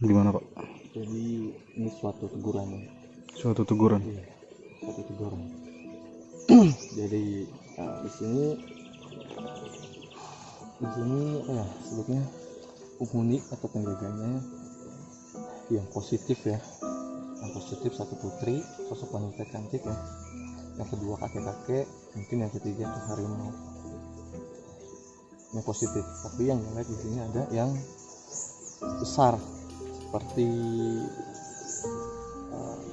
Gimana Pak? Jadi ini suatu teguran ya. Suatu teguran. Iya, suatu teguran. Jadi di sini apa ya sebutnya, penghuni atau penjaganya yang positif ya. Yang positif satu putri, sosok wanita cantik ya. Yang kedua kakek-kakek, mungkin yang ketiga tuh harimau. Yang positif, tapi yang jelek di sini ada yang besar seperti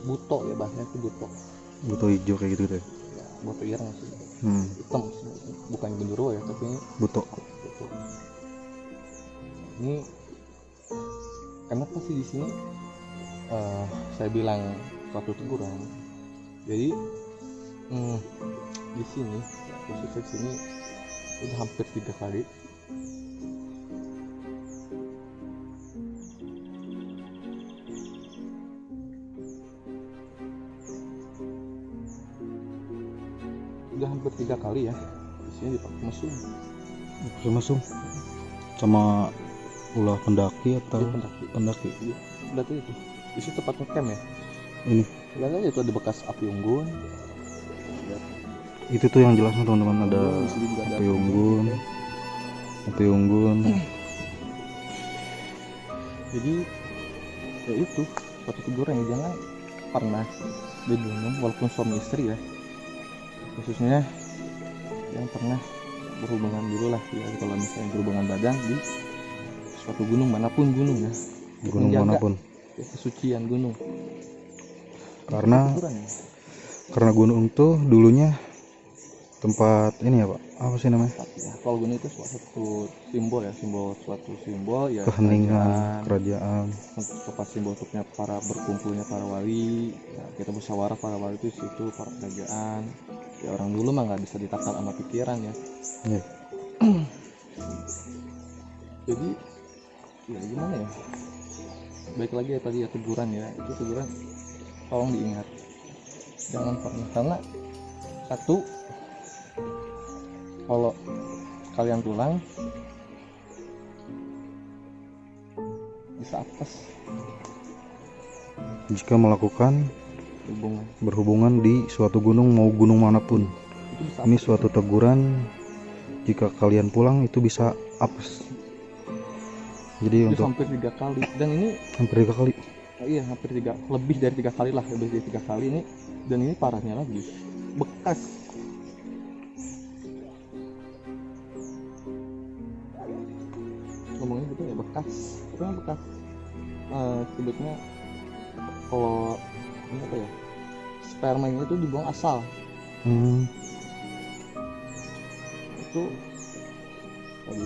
buto ya, bahasanya itu buto. Buto hijau kayak gitu deh. Ya, buto ireng sih. Hitam, bukan genderuwo ya, tapi buto. Ini kenapa sih di sini saya bilang suatu teguran? Jadi di sini khususnya sini udah hampir 3 kali ya di sini dipakai mesum sama ulah pendaki atau pendaki. Iya, berarti itu isi tempat ngecamp ya. Ini lihat aja itu ada bekas api unggun. Itu tuh yang jelasnya teman-teman, ada api unggun. Jadi ya itu suatu teguran ya, jangan pernah di gunung walaupun suami istri ya, khususnya yang pernah berhubungan dulu lah ya, kalau misalnya berhubungan badan di suatu gunung manapun gunung ya, gunung manapun ya, kesucian gunung. Karena gunung tuh dulunya tempat ini ya Pak, apa sih namanya? Ya, kalau gunung itu suatu simbol ya, suatu simbol ya, keheningan kerajaan, tempat simbol untuknya para berkumpulnya para wali ya, kita musyawarah para wali itu situ, para kerajaan ya. Orang dulu mah nggak bisa ditakal sama pikiran ya. Yeah. Jadi ya gimana ya, baik lagi ya tadi ya teguran ya, itu teguran tolong diingat, jangan pernah, karena satu, kalau kalian pulang bisa apes jika melakukan berhubungan di suatu gunung, mau gunung manapun. Ini suatu teguran, jika kalian pulang itu bisa apes. Jadi itu untuk hampir 3 kali, dan ini hampir 3 kali. Iya, lebih dari 3 kali lah, lebih dari 3 kali ini. Dan ini parahnya lagi, bekas ngomongnya gitu ya, bekas sebetulnya kalau ini apa ya, spermanya itu dibuang asal. Itu tadi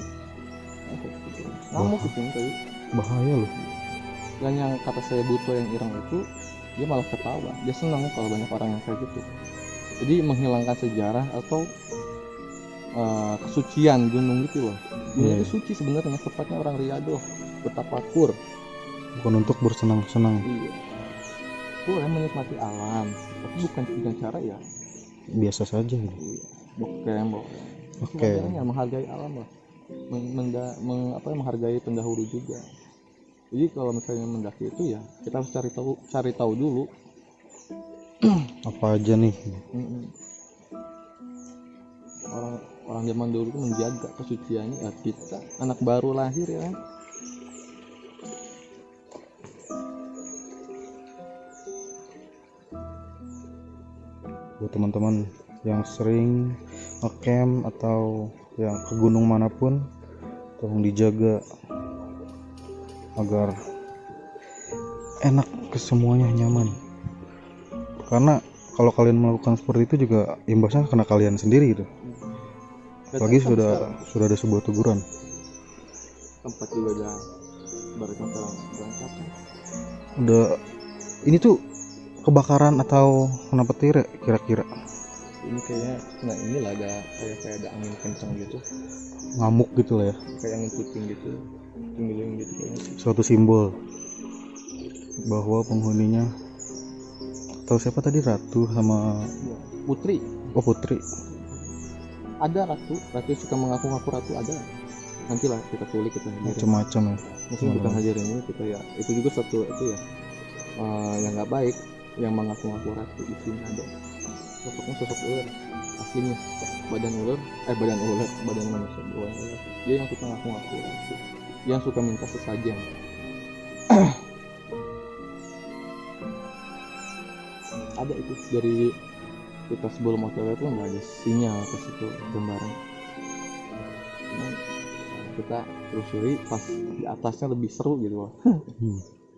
ngamuk di sini tadi, bahaya loh. dan yang kata saya buto yang ireng itu, dia malah ketawa, dia senang kalau banyak orang yang kayak gitu. Jadi menghilangkan sejarah atau kesucian gunung gitu loh. Gunung itu suci sebenarnya, tepatnya orang Riyadhah bertafakur, bukan untuk bersenang-senang. Iya, boleh menikmati alam, tapi bukan dengan cara ya biasa saja gitu. Iya, bokeh. Sebenarnya menghargai alam lah, menghargai pendahulu juga. Jadi kalau misalnya mendaki itu ya kita harus cari tahu dulu apa aja nih. Orang zaman dulu itu menjaga kesuciannya ya, kita anak baru lahir ya kan. Buat teman-teman yang sering ngecamp atau yang ke gunung manapun, tolong dijaga agar enak, kesemuanya nyaman. Karena kalau kalian melakukan seperti itu juga imbasnya kena kalian sendiri gitu. Apalagi sudah ada sebuah teguran. Tempat juga ada baratnya berantakan. Udah ini tuh kebakaran atau kena petir ya kira-kira? Ini kayaknya inilah ada kayak ada angin kencang gitu. Ngamuk gitu lah ya. Kayak angin puting gitu. Tinggiling gitu kayaknya. Suatu simbol bahwa penghuninya, atau siapa tadi, ratu sama putri. Oh, putri. Ada ratu suka mengaku-ngaku ratu, ada. nantilah kita kulik, kita ngajarin. Macam-macam ya. Mungkin kita ngajarin ini kita ya, itu juga satu itu ya yang nggak baik, yang mengaku-ngaku ratu. Di sini ada sosok ular aslinya, badan manusia bukan ular. Dia yang suka ngaku-ngaku ratu, yang suka minta sesajen. Ada itu dari kita sebelum OTW itu nggak ada sinyal ke situ gambaran. Cuman kita telusuri pas di atasnya lebih seru gitu loh.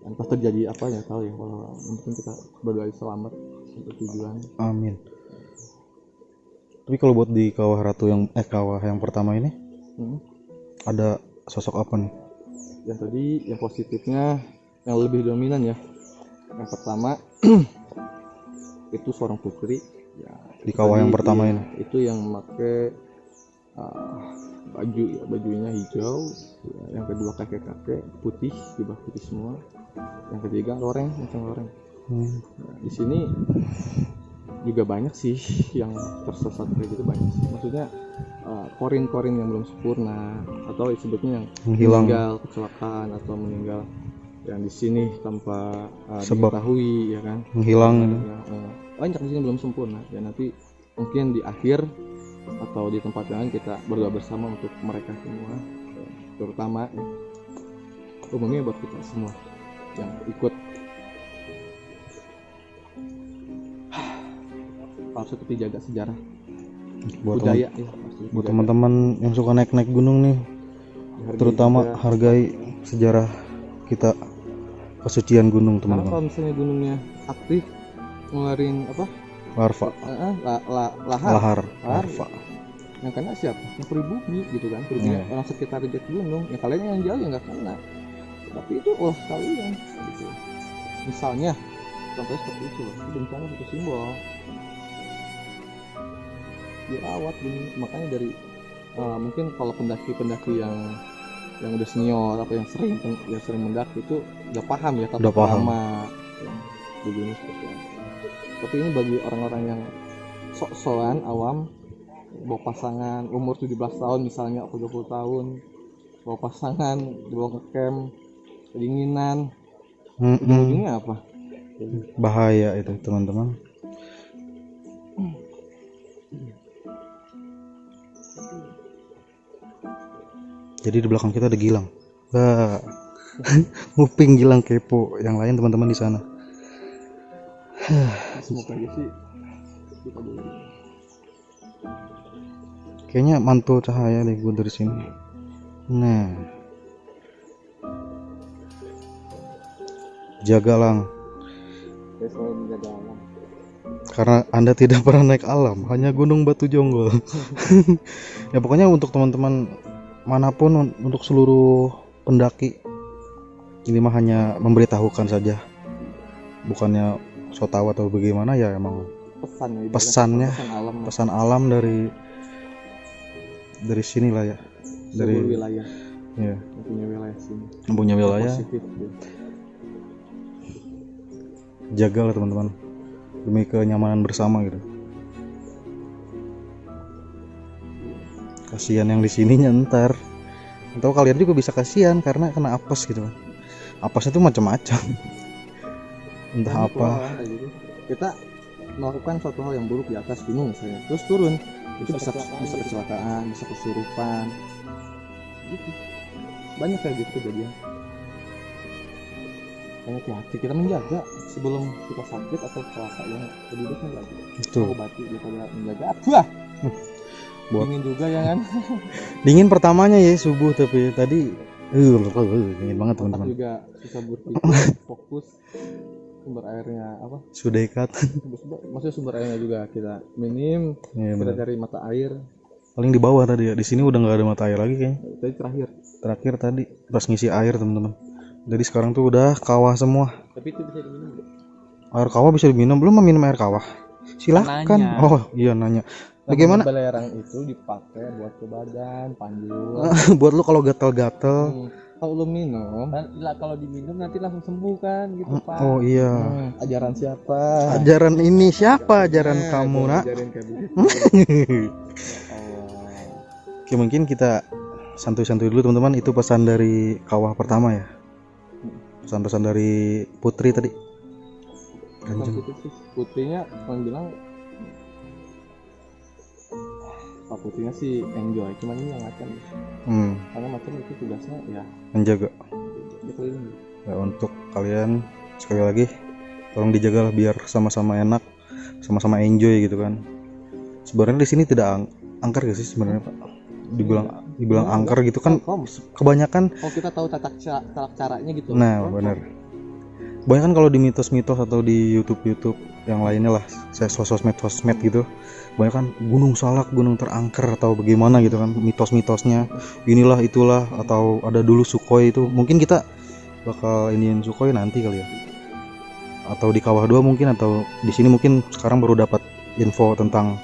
Dan pas terjadi apa ya tahu ya, kalau mungkin kita berdoa selamat untuk tujuan. Amin. Tapi kalau buat di kawah ratu yang kawah yang pertama ini ada sosok apa nih? Yang tadi yang positifnya yang lebih dominan ya. Yang pertama itu seorang putri ya, Di kawah yang pertama iya, ini. itu yang pakai baju ya, bajunya hijau ya. Yang kedua kakek-kakek putih, jubah putih semua. Yang ketiga loreng, macam loreng. Nah, di sini juga banyak sih yang tersesat kayak gitu, banyak sih. Maksudnya korin-korin yang belum sempurna atau disebutnya yang Menghilang. meninggal kecelakaan atau meninggal yang di sini tanpa Sebab. diketahui ya kan. Menghilang gitu. Ya, banyak di sini belum sempurna ya, nanti mungkin di akhir atau di tempat lain kita berdoa bersama untuk mereka semua, terutama ya, umumnya buat kita semua yang ikut harus tetap dijaga sejarah Buat budaya ya, pasti buat dijaga. teman-teman yang suka naik-naik gunung nih, Dihargai terutama juga. hargai sejarah kita, kesucian gunung Karena teman-teman. kalau misalnya gunungnya aktif ngeluarin apa Larva, lahar larva. yang kena siapa? Yang pribumi gitu kan, pribumi Iya. orang sekitar dekat gunung. Ya kalian yang jauh ya nggak kena, tapi itu kalian gitu. Misalnya contohnya seperti itu loh, itu bencana satu simbol dirawat gini. Makanya dari mungkin kalau pendaki-pendaki yang udah senior apa yang sering mendaki itu udah paham ya tata Udah paham. krama yang begini seperti apa. Tapi ini bagi orang-orang yang sok-sokan awam, bawa pasangan umur 17 tahun misalnya atau 20 tahun, bawa pasangan dibawa ke camp kedinginan, ujung-ujungnya apa? Bahaya itu teman-teman. Jadi di belakang kita ada Gilang. Wah. Nguping Gilang kepo. Yang lain teman-teman di sana. Semoga aja sih kita dulu. Kayaknya mantul cahaya deh gue dari sini. Nah. Jaga Lang. Ya selalu menjaga alam. Karena Anda tidak pernah naik alam, hanya Gunung Batu Jonggol. Ya pokoknya untuk teman-teman manapun, untuk seluruh pendaki, ini mah hanya memberitahukan saja, bukannya so tahu atau bagaimana ya, emang Pesannya, pesannya, pesan alam pesan alam dari sini lah ya, dari dari wilayah ya, yang punya wilayah sini. punya wilayah. Positif ya. Jagalah teman-teman demi kenyamanan bersama gitu. Kasihan yang di sininya ntar, atau kalian juga bisa kasihan karena kena apes gitu kan. Apesnya tuh macam-macam. Entah Banyak apa. orang kayak gitu. Kita melakukan suatu hal yang buruk di atas gunung misalnya, terus turun itu bisa kecelakaan, bisa kesurupan gitu. Banyak kayak gitu kejadian. Banyak hati kita menjaga sebelum kita sakit atau celaka, yang lebih baik menjaga. Itu Obati daripada menjaga. Wah, buat dingin juga ya kan. dingin pertamanya ya subuh, tapi tadi dingin banget Otak teman-teman. juga susah berpikir, fokus. Sumber airnya apa? Sudah ikat. Maksudnya sumber airnya juga kita minim. Ya, Kita benar. cari mata air. Paling di bawah tadi ya. Di sini udah nggak ada mata air lagi kayaknya. Tadi terakhir. Terakhir tadi pas ngisi air teman-teman. Jadi sekarang tuh udah kawah semua. Tapi itu bisa diminum nggak? Air kawah bisa diminum, belum meminum air kawah? Silahkan. Nanya. Oh iya nanya. Bagaimana? Belerang itu dipakai buat ke badan, panjul. Buat lu kalau gatel-gatel. Kalau lu minum, kalau diminum nanti langsung sembuh kan gitu Pak. Oh iya. Ajaran siapa? Ajaran ini siapa? Ajaran kamu gua nak? Ajarin kayak begitu. Oh. Oke, mungkin kita santuy-santuy dulu teman-teman. Itu pesan dari kawah pertama ya. Pesan-pesan dari Putri tadi. Kanjeng. Putrinya cuma bilang Pak Putrinya sih enjoy, cuman ini yang Macan. Karena Macan itu tugasnya ya menjaga. Ya, untuk kalian sekali lagi tolong dijagalah biar sama-sama enak, sama-sama enjoy gitu kan. Sebenarnya di sini tidak angker gak sih sebenarnya Pak? Dibilang angker gitu kan kebanyakan. Kalau kita tahu tata caranya gitu. Nah benar. Kebanyakan kalau di mitos-mitos atau di YouTube yang lainnya lah, sosmed gitu, kebanyakan gunung salak, gunung terangker atau bagaimana gitu kan, mitos-mitosnya inilah itulah, atau ada dulu Sukhoi itu. Mungkin kita bakal iniin Sukhoi nanti kali ya, atau di Kawah 2 mungkin, atau di sini mungkin sekarang baru dapat info tentang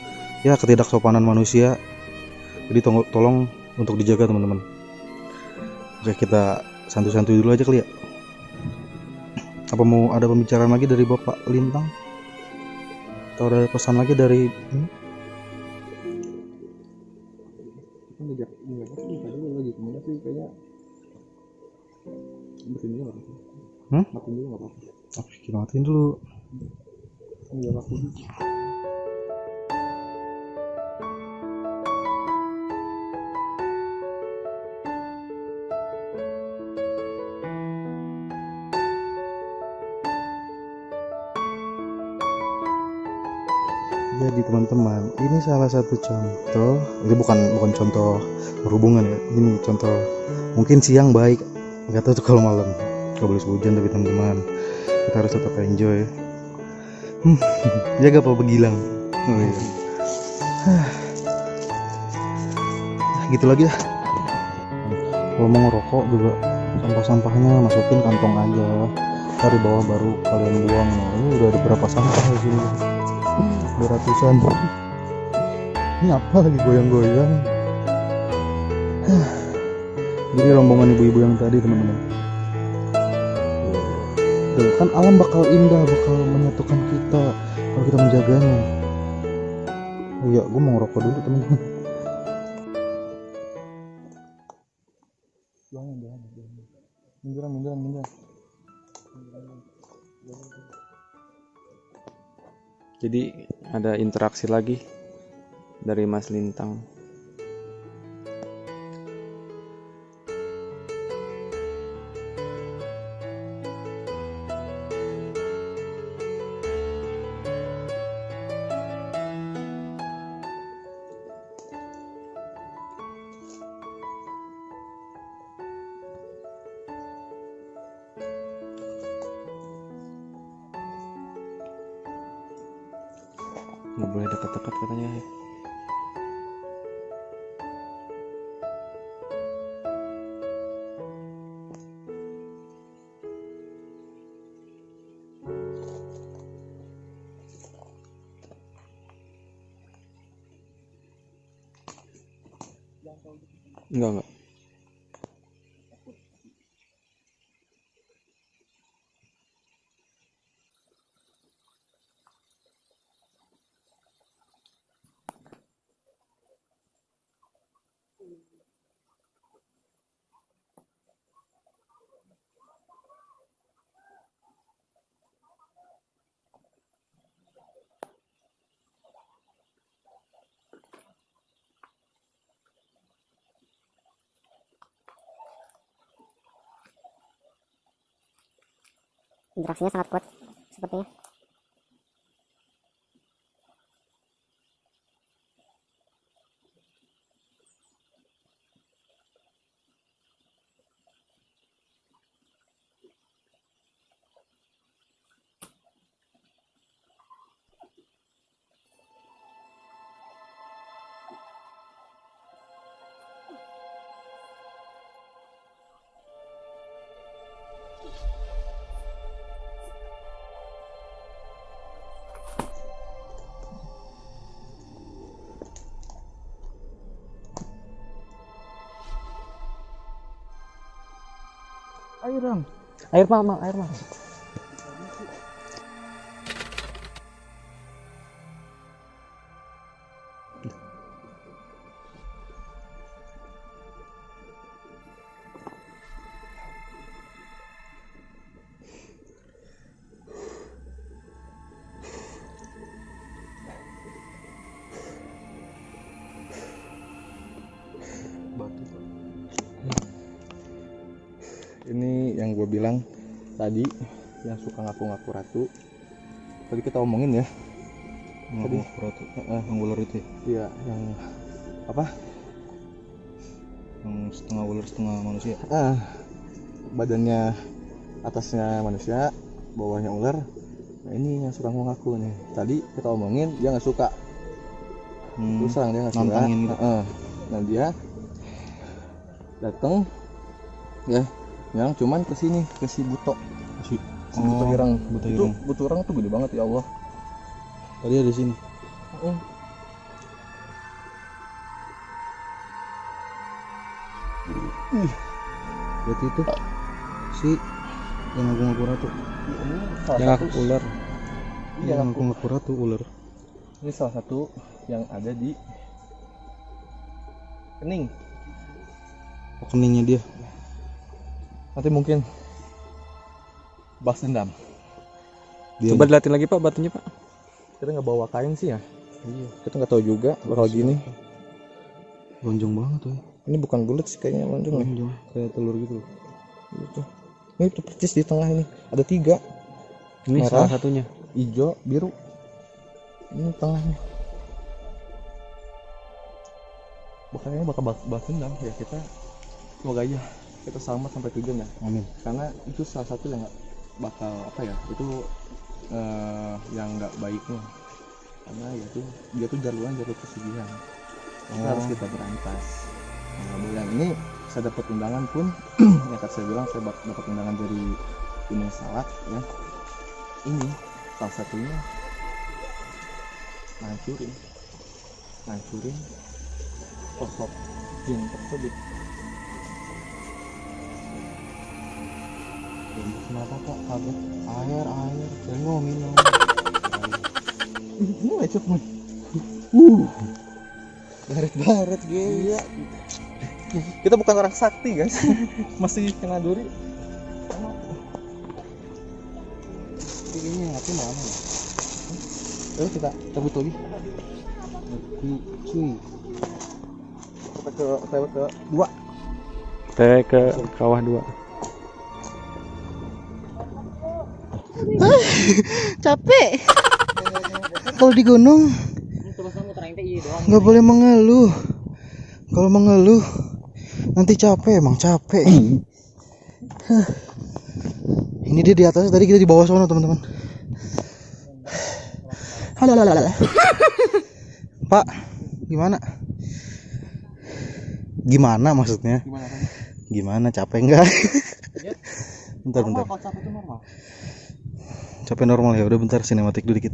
ya ketidaksopanan manusia. Jadi tolong untuk dijaga teman-teman. Oke, kita santuy-santuy dulu aja kali ya. Apa mau ada pembicaraan lagi dari Bapak Lintang? Atau ada pesan lagi dari Oke, kita matiin dulu. Jadi teman-teman, ini salah satu contoh. Ini bukan contoh berhubungan ya. Ini contoh mungkin siang baik, nggak tahu tuh kalau malam. Gak boleh hujan tapi teman-teman, kita harus tetap enjoy. Jaga Pak Begilang. Oh iya. Gitu lagi ya. Kalau mau ngerokok juga sampah-sampahnya masukin kantong aja. Dari bawah baru kalian buang. Nah, ini udah ada berapa sampah di sini? Ratusan. Ini apa lagi goyang-goyang? Jadi rombongan ibu-ibu yang tadi teman-teman. Tuh, kan alam bakal indah, bakal menyatukan kita kalau kita menjaganya. Oh iya, gue mau ngerokok dulu teman-teman. Munduran. Jadi ada interaksi lagi dari Mas Lintang. Nggak boleh dekat-dekat katanya. Enggak. Interaksinya sangat kuat sepertinya. Air mah. yang gue bilang tadi, yang suka ngaku-ngaku ratu. Tadi kita omongin ya. Tadi ratu. Yang ular itu ya? Iya, yang apa? Yang setengah ular setengah manusia. Badannya atasnya manusia, bawahnya ular. Nah ini yang suka ngaku nih. Tadi kita omongin dia nggak suka. Terus terang dia nggak suka. Nantangin gitu. Nah dia datang ya, yang cuman ke sini, ke si Buto. Si Buto Ireng. Itu Buto Ireng tuh gede banget ya Allah. Tadi ada di sini. Berarti itu si yang ngaku-ngaku ratu. Yang ngaku ular. Yang ngaku-ngaku ratu ular. Ini salah satu yang ada di kening. Keningnya dia. Nanti mungkin balas dendam. Coba dilatih lagi Pak batunya Pak. Kita nggak bawa kain sih ya. Iya. Kita nggak tahu juga bakal gini. Lonjong banget tuh. Ini bukan bulat sih kayaknya lonjong. Lonjong kayak telur gitu. Gitu. Ini tuh percis di tengah ini. Ada 3. Ini merah, salah satunya. hijau, biru. Ini tengahnya. Bakal balas dendam ya kita. Semoga aja kita selamat sampai tujuan ya. Amin. Karena itu salah satu yang nggak bakal apa ya, itu yang nggak baiknya. Karena ya tuh dia tuh jalur pesugihan. Harus kita berantas. Nah, yang ini saya dapat undangan pun yang tadi saya bilang saya dapat undangan dari Gunung Salak ya. Ini salah satunya ngancurin sosok jin tersebut. Kenapa kok kaget? Air dan minum. Ini lecet nih. Baret gila. Kita bukan orang sakti guys. Masih kena duri. Ini hati mana ya? Ayo kita cabut lagi. Cuy. Kita ke 2. Saya ke kawah 2. Capek. Kalau di gunung nggak boleh mengeluh. Kalau mengeluh nanti capek, emang capek. Ini dia di atas, tadi kita di bawah sana teman-teman. Halo. Pak, gimana? Gimana maksudnya? Gimana, capek enggak? Bentar. Kalau capek itu normal. Capek normal ya, udah bentar sinematik dulu dikit.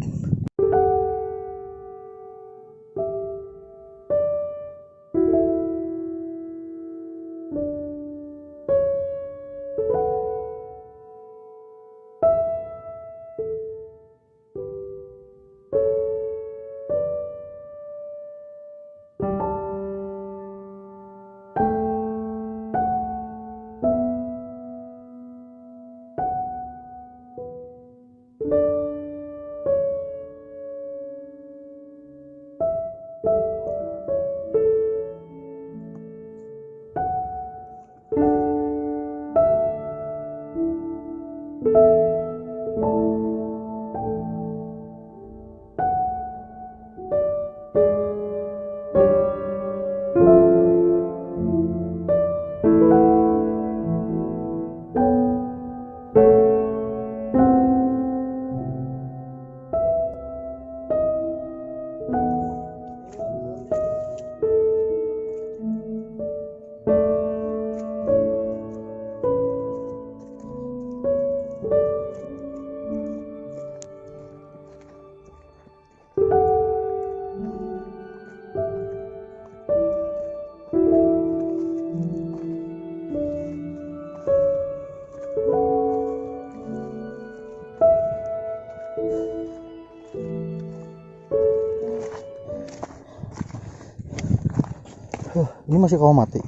Ini masih kawah mati.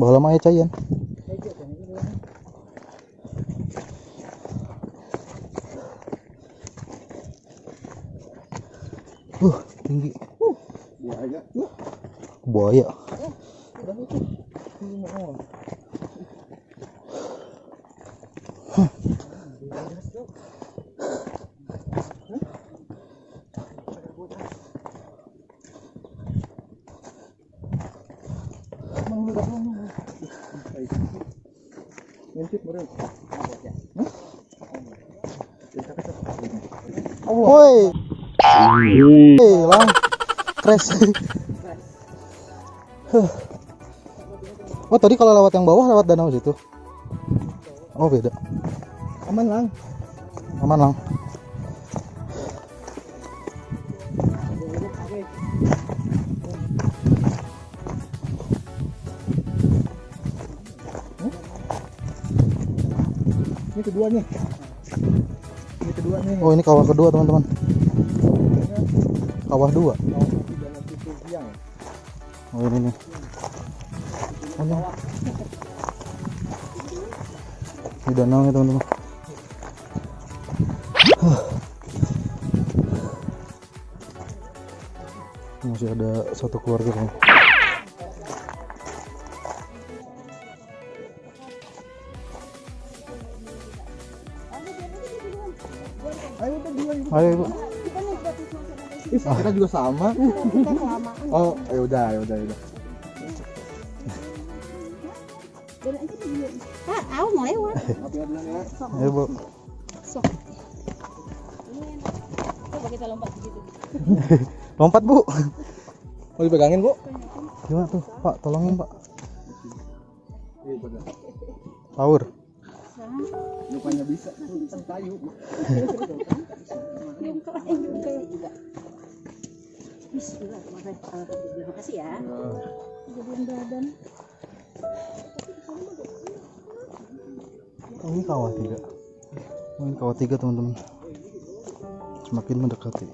Bahala mah cayan. Tinggi. Buaya. Woi. Lang. Crash. Oh, tadi kalau lewat yang bawah lewat danau situ. Oh, beda. Aman lang. Aman, Lang. Ini kedua nih. Ini kedua nih. Oh, ini kawah kedua, teman-teman. Kawah dua. Oh, ini nih. Oh, ini. Ini danau ya, teman-teman. Masih ada satu keluarga kan. Ayo, Ibu. Kita juga sama. Oh, ya udah. Aku mau lewat. Ayo, Bu. Sok. Coba kita lompat begitu. Lompat, Bu. Mau dipegangin, Bu? Gimana tuh, Pak? Tolongin, Pak. Power. Rupanya bisa. Kayu. Bismillah, terima kasih ya. Jadian badan. Oh, ini kawah tiga. Oh, ini kawah tiga, teman-teman. Semakin mendekati.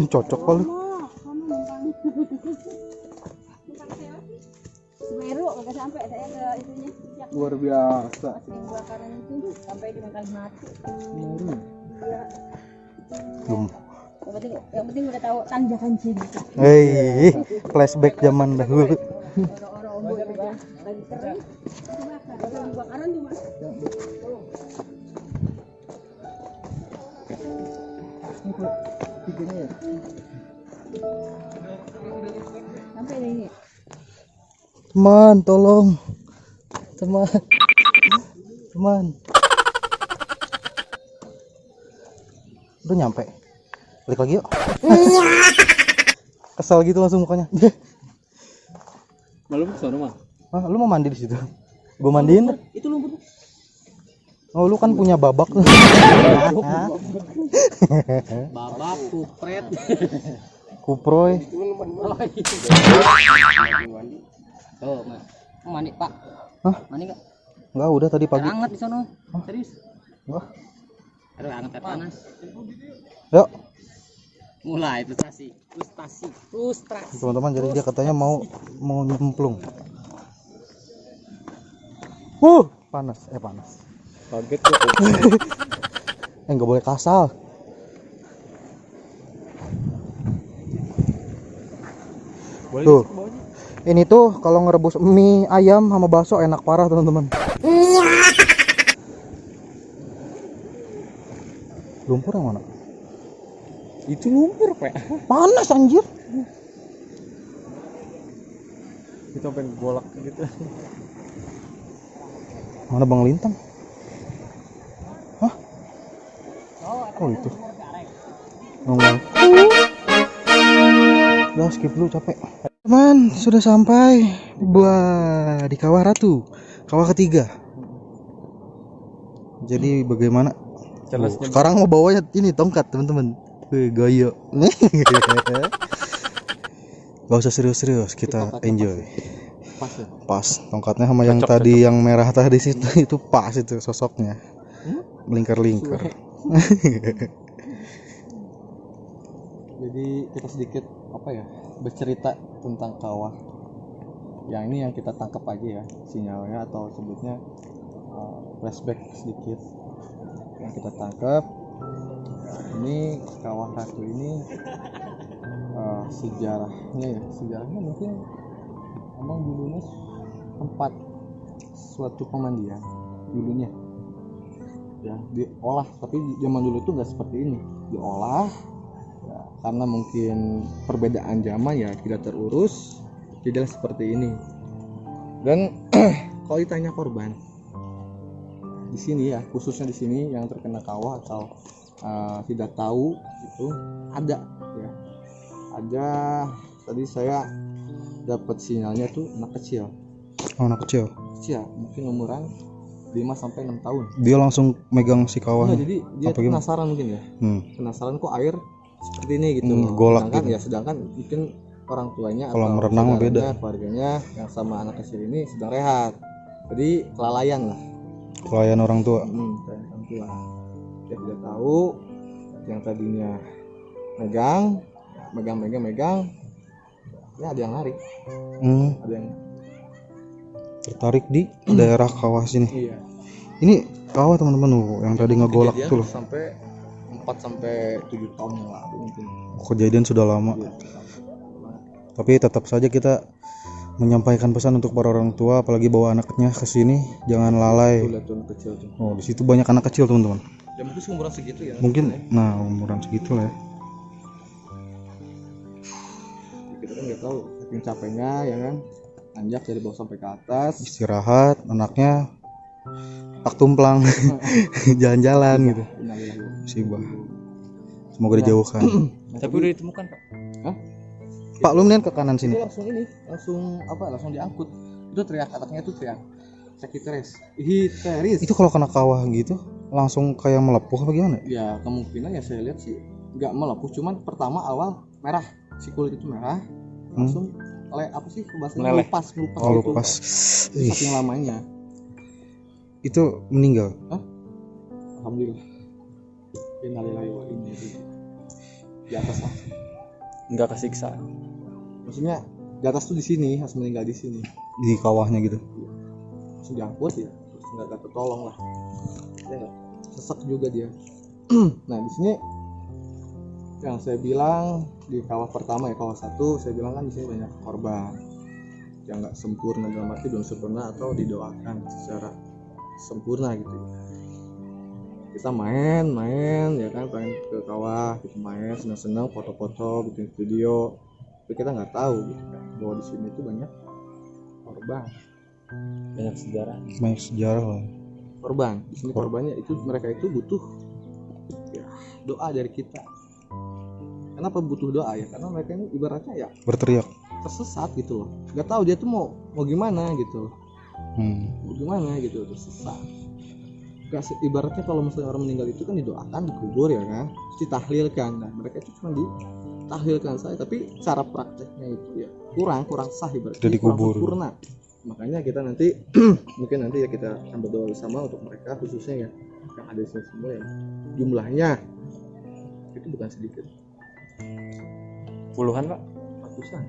Ini cocok kali. Semeru kagak sampai saya ke itunya. Luar biasa. Pas yang bakaran itu sampai di Mangkal Mati. Belum. Yang penting udah tahu tanjakan sini. Hei, flashback zaman dahulu. Orang-orang ombak aja lagi keren. Bakar bakaran cuma. Tiganya ya. Sampai ini. Teman, tolong. Teman. Udah nyampe. Balik lagi yuk. Kesal gitu langsung mukanya. Malu ke sana mah. Ah, lu mau mandi di situ? Gua mandiin. Itu lumpur. Oh, lu kan punya babak. Babak kupret. Kuproy. Oh, mandi Pak. Hah? Mandi enggak? Enggak, udah tadi pagi. Hangat di sono. Serius? Wah. Aduh, hangat air panas. Yuk, Mulai frustrasi. teman-teman, jadi dia katanya mau nyemplung. Panas. Kaget gua. Nggak boleh kasar. Boleh Tuh. Ini tuh kalau ngerebus mie ayam sama bakso enak parah, teman-teman. Lumpur yang mana? itu lumpur, Pak. Panas anjir. Kita pengen golak gitu. Mana Bang Lintang? Hah? Oh, itu. Nongol. Udah skip dulu, capek. Teman, sudah sampai di Kawah Ratu, kawah ketiga. Jadi bagaimana? Jelasnya Sekarang mau bawanya ini tongkat, teman-teman. Wih, goyo. Gak usah serius-serius, kita enjoy. Pas ya. Pas, tongkatnya sama yang Cocok, tadi yang merah tadi situ itu pas itu sosoknya. Melingkar-lingkar. Jadi kita sedikit bercerita tentang kawah. Yang ini yang kita tangkap aja ya sinyalnya, atau sebutnya flashback sedikit yang kita tangkap. Ini kawah Ratu ini sejarahnya mungkin emang dulunya tempat suatu pemandian dulunya ya, diolah, tapi zaman dulu tuh nggak seperti ini, diolah ya, karena mungkin perbedaan zaman ya tidak terurus, tidak seperti ini. Dan kalau ditanya korban di sini ya, khususnya di sini yang terkena kawah atau tidak tahu itu ada ya, ada. Tadi saya dapat sinyalnya tuh anak kecil, anak kecil mungkin umuran 5-6 tahun. dia langsung megang si Nah, kawahnya. jadi dia Apa tuh gimana? penasaran mungkin ya, penasaran kok air seperti ini gitu. golak sedangkan gitu. ya, sedangkan mungkin orang tuanya Kalau atau merenang mah saudaranya, beda. keluarganya yang sama anak kecil ini sedang rehat, jadi kelalaian lah. Pelayan orang tua. Kayak orang tua dia tidak tahu, yang tadinya megang ya ada yang narik, ada yang Tertarik di daerah kawah sini. iya. Ini kawah teman-teman tuh yang tadi ngegolak Kejadian tuh loh. sampai 4-7 tahun yang lalu mungkin. Kejadian sudah lama. Iya. Tapi tetap saja kita menyampaikan pesan untuk para orang tua, apalagi bawa anaknya ke sini, jangan Tuh lalai. lihat tuh anak kecil tuh. Oh, di situ banyak anak kecil teman-teman. Ya mungkin seumuran segitu ya. Mungkin, nah umuran segitu lah ya. Kita kan nggak tahu saking capeknya ya kan, nanjak dari bawah sampai ke atas. Istirahat, anaknya tak tumplang, jalan-jalan gitu. Innalillahi. Musibah. Semoga dijauhkan. Tapi udah ditemukan Pak. Pak, lu mendingan ke kanan Itu sini. langsung diangkut. Itu teriak, anaknya itu teriak hiteris. Itu kalau kena kawah gitu, langsung kayak melepuh apa gimana? Ya kemungkinan ya saya lihat sih nggak melepuh, cuman pertama awal merah, si kulit itu merah, langsung bahasanya Meleleh. lupas Oh, gitu. lepas. Saking lamanya. Itu meninggal. Alhamdulillah. Innalillahi wa inna ilaihi. Di atas lah. Enggak kesiksa. Maksudnya di atas tuh di sini, harus meninggal di sini. Di kawahnya gitu. Langsung diangkut ya, terus nggak tertolong lah. Ya nggak, sesek juga dia. Nah di sini yang saya bilang di kawah pertama ya, kawah 1, saya bilang kan di sini banyak korban yang nggak sempurna, dalam arti belum sempurna atau didoakan secara sempurna gitu. Kita main ya kan, pengen ke kawah, kita main senang-senang, foto-foto, bikin video, tapi kita nggak tahu gitu kan bahwa di sini tuh banyak korban. Banyak sejarah. Banyak sejarah lah. Korban di sini, korbannya itu mereka itu butuh ya doa dari kita. Kenapa butuh doa ya? Karena mereka ini ibaratnya ya Berteriak. tersesat gitu loh, nggak tahu dia tuh mau gimana gitu, mau gimana gitu, tersesat. Ibaratnya kalau misalnya orang meninggal itu kan didoakan, dikubur ya kan, terus ditahlilkan. Nah mereka itu cuma ditahlilkan saja, tapi cara prakteknya itu ya kurang sah, ibaratnya Udah kurang dikubur. sempurna. Makanya kita nanti mungkin nanti ya kita akan berdoa bersama untuk mereka, khususnya ya yang ada di sini semua yang jumlahnya itu bukan sedikit, Puluhan Pak. ratusan.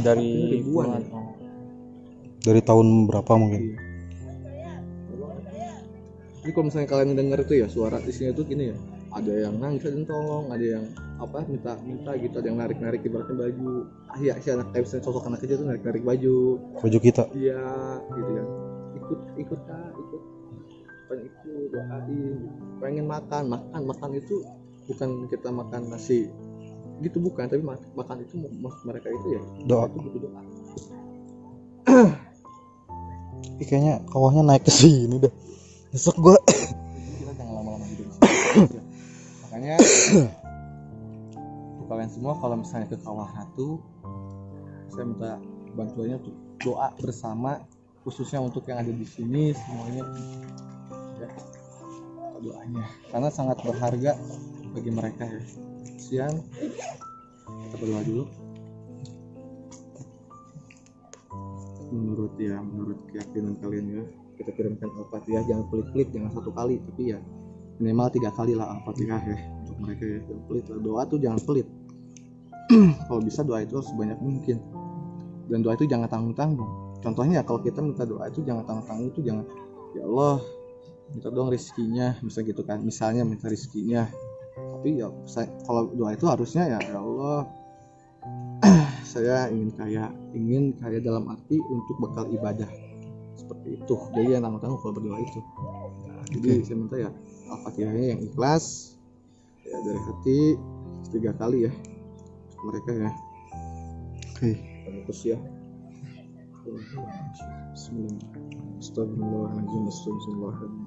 Dari Ribuan puluhan. ya. Oh. Dari tahun berapa mungkin? Jadi kalau misalnya kalian dengar itu ya suara di sini tuh gini ya, ada yang nangis, ada yang tolong, ada yang minta gitu, ada yang narik ibaratnya baju. Ya si anak kayak misalnya sosok anak kecil tuh narik baju. Baju kita. Iya gitu kan. Ikut Kak, pengen ikut doain gitu. Pengen makan itu bukan kita makan nasi gitu, bukan, tapi makan itu maksud mereka itu ya Doa. itu butuh doa. Ih, kayaknya kawahnya naik ke sini dah. Nyesek gua. Kita jangan lama-lama hidup di sini. Makanya untuk kalian semua kalau misalnya ke kawah satu, saya minta bantuannya untuk doa bersama, khususnya untuk yang ada di sini semuanya ya, doanya karena sangat berharga bagi mereka ya. Sekian, kita berdoa dulu. Menurut keyakinan kalian ya, kita kirimkan Al-Fatihah, jangan pelit-pelit, jangan 1 kali, tapi ya minimal 3 kali lah Al-Fatihah ya untuk mereka ya. Jangan pelit, doa tuh jangan pelit. Kalau bisa doa itu sebanyak mungkin, dan doa itu jangan tanggung-tanggung. Contohnya kalau kita minta doa itu jangan tanggung-tanggung, itu jangan ya Allah minta dong rezekinya, misalnya gitu kan, misalnya minta rezekinya Tapi ya kalau doa itu harusnya ya Allah saya ingin kaya dalam arti untuk bekal ibadah seperti itu. Jadi yang tanggung-tanggung kalau berdoa itu. Nah, jadi saya minta ya Al-Fatihahnya yang ikhlas ya dari hati 3 kali ya untuk mereka ya. Oke. Terus ya. Bismillahirrahmanirrahim.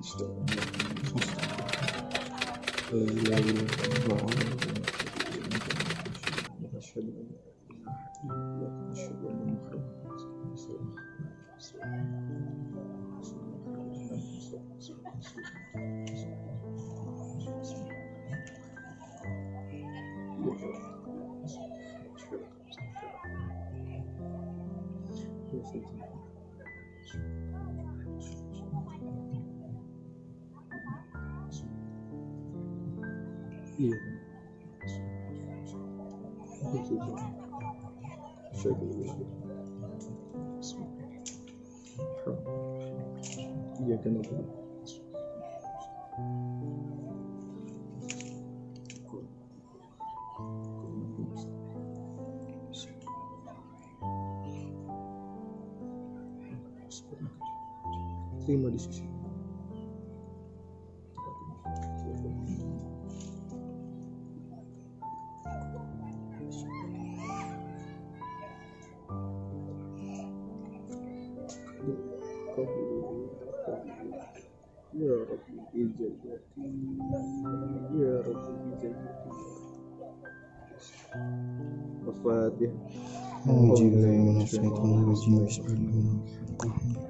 Iya. Iya kan itu. Terima di sisi. Ya Rabbi ijazati ya Rabbi ijazati Al-Fatihah. Alhamdulillah minasyaitonirrajim. Bismillahirrahmanirrahim.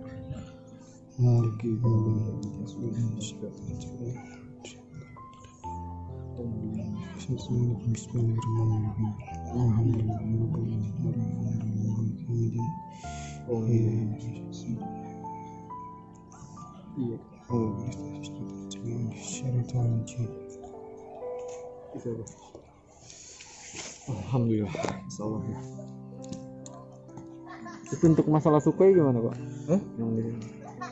Maliki yaumiddin. Bismillahirrahmanirrahim. Alhamdulillah Iya. Alhamdulillah. Insyaallah ya. Itu untuk masalah sukai gimana Pak? Yang ini.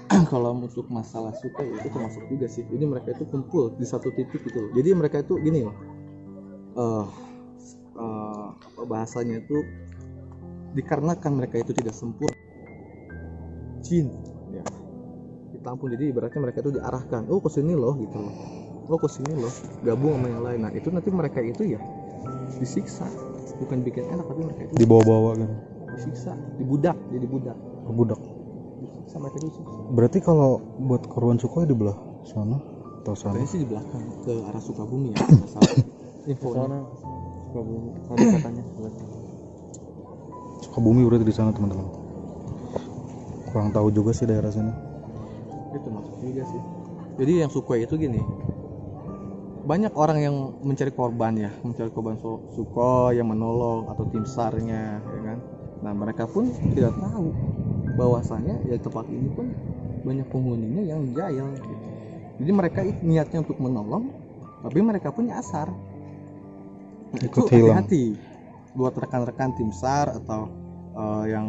Kalau untuk masalah suka ya itu termasuk juga sih. Jadi mereka itu kumpul di satu titik gitu loh. Jadi mereka itu gini loh. Apa bahasanya itu dikarenakan mereka itu tidak sempurna. Jin ya. Ditampung, jadi ibaratnya mereka itu diarahkan. Oh ke sini loh gitu loh. Oh ke sini loh. Gabung sama yang lain. Nah, itu nanti mereka itu ya disiksa. Bukan bikin enak tapi mereka itu dibawa-bawa kan. disiksa, dibudak, jadi budak. Kebudak. Disiksa mereka itu disiksa. Berarti kalau buat korban Sukhoi di belah sana atau sana? Tadi sih di belakang ke arah Sukabumi ya, masalah infonya. Sana Sukabumi ada katanya. Sukabumi berarti di sana teman-teman. Kurang tahu juga sih daerah sana. Itu masuk juga sih. Jadi yang Sukhoi itu gini, banyak orang yang mencari korban ya, mencari korban Sukhoi yang menolong atau tim SAR-nya ya kan. Nah mereka pun tidak tahu bahwasanya ya tempat ini pun banyak penghuninya yang jahil gitu. Jadi mereka niatnya untuk menolong, tapi mereka pun nyasar. Nah, itu hati-hati buat rekan-rekan tim SAR atau yang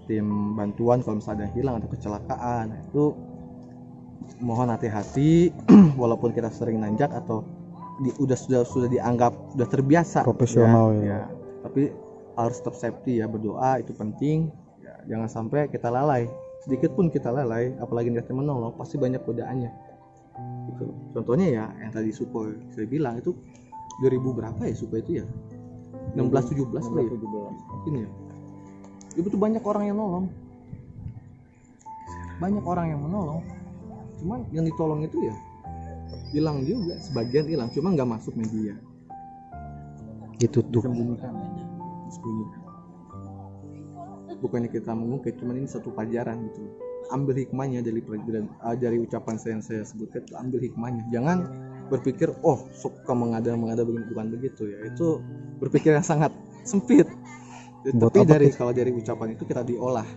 tim bantuan kalau misalnya ada yang hilang atau kecelakaan. Nah, itu mohon hati-hati walaupun kita sering nanjak atau sudah dianggap sudah terbiasa profesional ya. Tapi harus tetap safety ya, berdoa itu penting ya, jangan sampai kita lalai, sedikit pun kita lalai, apalagi niatnya menolong pasti banyak godaannya gitu. Contohnya ya yang tadi Sukhoi saya bilang itu 2000 berapa ya Sukhoi itu ya 16-17 kali ya mungkin ya. Itu tuh banyak orang yang nolong, banyak orang yang menolong, cuman yang ditolong itu ya hilang juga, sebagian hilang, cuma nggak masuk media, ditutup. disembunyikan. Bukannya kita mengungkit, cuman ini satu pelajaran gitu. Ambil hikmahnya dari ucapan saya yang saya sebutkan, ambil hikmahnya. Jangan berpikir suka mengada begini, bukan begitu ya. Itu berpikir yang sangat sempit. Tapi kalau dari ucapan itu kita olah,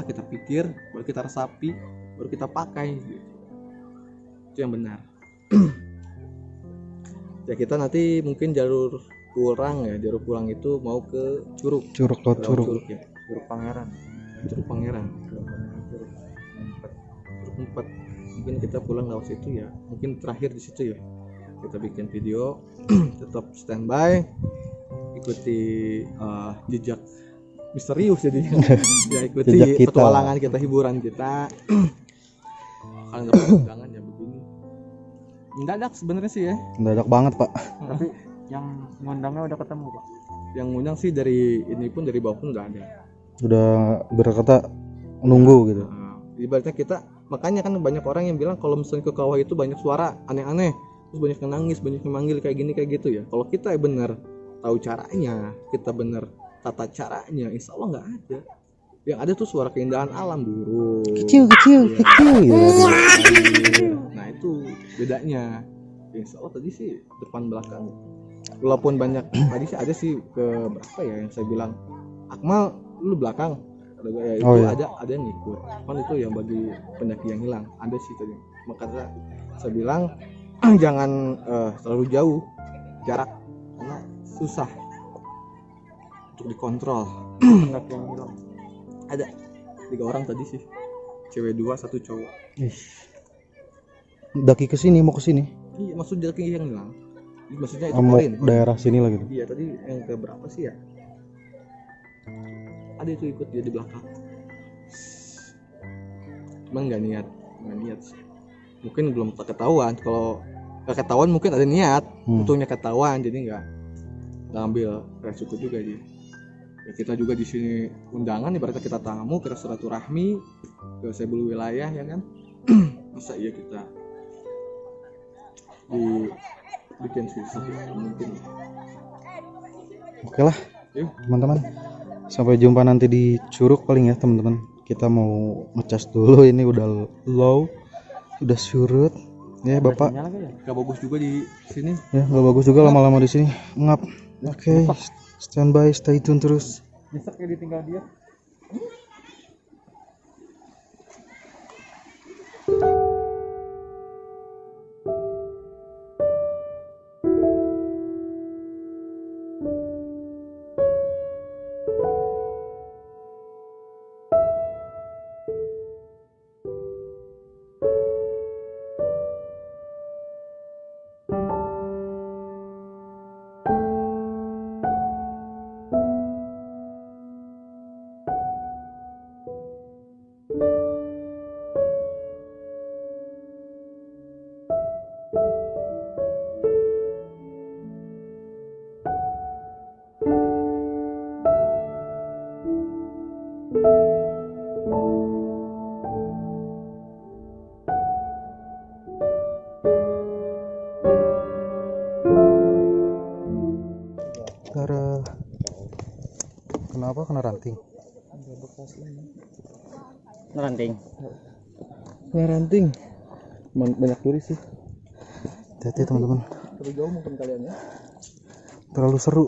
kita pikir, baru kita resapi, baru kita pakai gitu. Itu yang benar. Ya kita nanti mungkin jalur pulang itu mau ke Curug ya, Curug Pangeran, Curug 4. Mungkin kita pulang lewat situ ya, mungkin terakhir di situ ya. kita bikin video. Tetap standby, ikuti jejak misterius jadi ya, ikuti Jejak kita. petualangan kita, hiburan kita. Kalian dapat undangan ya begini mendadak sebenarnya sih ya. Mendadak banget pak. Tapi yang ngundangnya udah ketemu Pak. Yang ngundang sih dari ini pun dari bawah pun udah ada. Udah berkata nunggu gitu. Ibaratnya kita, makanya kan banyak orang yang bilang kalau misalnya ke kawah itu banyak suara aneh-aneh, terus banyak yang nangis, banyak yang manggil kayak gini kayak gitu ya. Kalau kita bener tahu caranya, kita bener tata caranya, insya Allah nggak ada. Yang ada tuh suara keindahan alam, burung Kecil Iya. kecil gitu. Nah itu bedanya. Insya Allah tadi sih depan belakang. Walaupun banyak tadi sih ada sih ke berapa ya yang saya bilang, Akmal lu belakang. Ada ya, itu Oh, iya. ada yang ngikut. Kan itu yang bagi pendaki yang hilang. Ada sih tadi. Makanya saya bilang jangan terlalu jauh jarak karena susah untuk dikontrol. Pendaki yang hilang. Ada 3 orang tadi sih. Cewek 2, 1 cowok. Ih. Daki ke sini mau ke sini. Iya, maksudnya yang hilang. Maksudnya itu Mau korin. daerah sini lah gitu. Iya, tadi yang ke berapa sih ya? Ada itu ikut dia di belakang. Cuman nggak niat sih. Mungkin belum ketahuan. Kalau nggak ketahuan mungkin ada niat. Untungnya ketahuan, jadi nggak ambil resiko juga dia. Ya, kita juga di sini undangan, ibaratnya kita tamu, kita silaturahmi ke sebuah wilayah ya kan. Masa iya kita bikin susah mungkin. Oke lah Yuk. teman-teman. Sampai jumpa nanti di Curug paling ya teman-teman. Kita mau ngecas dulu, ini udah low, udah surut. Ya bapak. Sinyal lagi ya? Gak bagus juga di sini. Ya nggak bagus juga lama-lama di sini. Ngap. Oke. Standby, stay tune terus. Nyesek ya ditinggal dia. Cara kenapa kena ranting? Ranting. Kena ranting. Banyak turis sih. Hati-hati teman-teman. Terlalu jauh mungkin kalian ya. Terlalu seru.